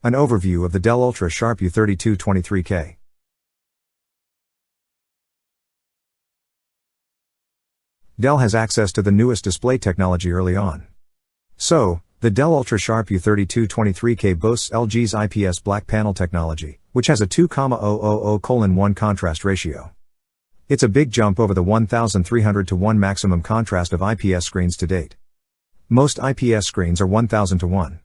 An overview of the Dell Ultra Sharp U3223K. Dell has access to the newest display technology early on. So, the Dell Ultra Sharp U3223K boasts LG's IPS black panel technology, which has a 2,000:1 contrast ratio. It's a big jump over the 1,300:1 maximum contrast of IPS screens to date. Most IPS screens are 1,000:1.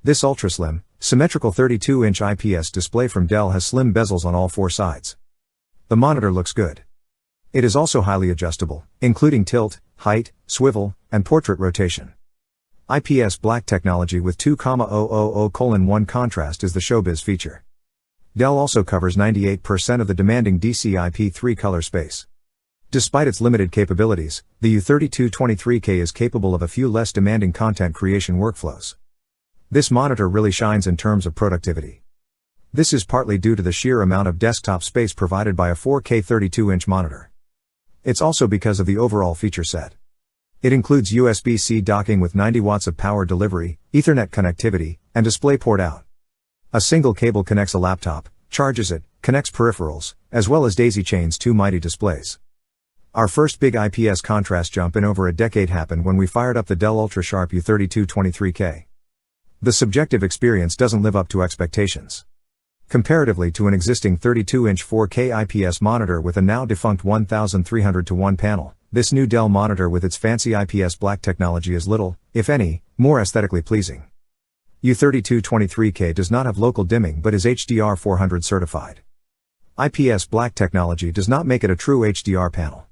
This ultra-slim, symmetrical 32-inch IPS display from Dell has slim bezels on all four sides. The monitor looks good. It is also highly adjustable, including tilt, height, swivel, and portrait rotation. IPS black technology with 2,000:1 contrast is the showbiz feature. Dell also covers 98% of the demanding DCI-P3 color space. Despite its limited capabilities, the U3223K is capable of a few less demanding content creation workflows. This monitor really shines in terms of productivity. This is partly due to the sheer amount of desktop space provided by a 4K 32-inch monitor. It's also because of the overall feature set. It includes USB-C docking with 90 watts of power delivery, Ethernet connectivity, and DisplayPort out. A single cable connects a laptop, charges it, connects peripherals, as well as daisy chains two mighty displays. Our first big IPS contrast jump in over a decade happened when we fired up the Dell Ultra Sharp U3223K. The subjective experience doesn't live up to expectations. Comparatively to an existing 32-inch 4K IPS monitor with a now defunct 1,300:1 panel, this new Dell monitor with its fancy IPS black technology is little, if any, more aesthetically pleasing. U3223K does not have local dimming but is HDR 400 certified. IPS black technology does not make it a true HDR panel.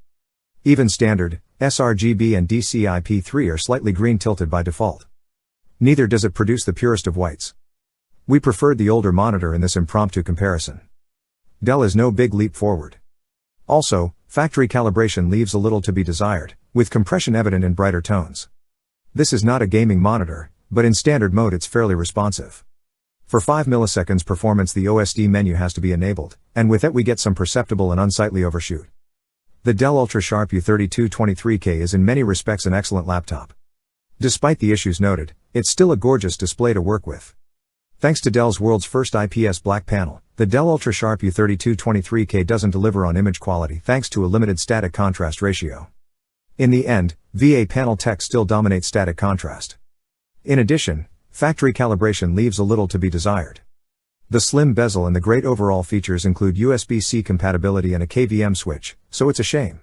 Even standard, sRGB and DCI-P3 are slightly green tilted by default. Neither does it produce the purest of whites. We preferred the older monitor in this impromptu comparison. Dell is no big leap forward. Also, factory calibration leaves a little to be desired, with compression evident in brighter tones. This is not a gaming monitor, but in standard mode it's fairly responsive. For 5 milliseconds performance the OSD menu has to be enabled, and with it we get some perceptible and unsightly overshoot. The Dell Ultra Sharp U3223K is in many respects an excellent laptop. Despite the issues noted, it's still a gorgeous display to work with. Thanks to Dell's world's first IPS black panel, the Dell Ultra Sharp U3223K doesn't deliver on image quality thanks to a limited static contrast ratio. In the end, VA panel tech still dominates static contrast. In addition, factory calibration leaves a little to be desired. The slim bezel and the great overall features include USB-C compatibility and a KVM switch, so it's a shame.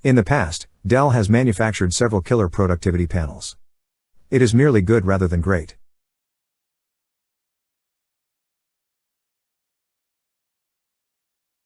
In the past, Dell has manufactured several killer productivity panels. It is merely good rather than great.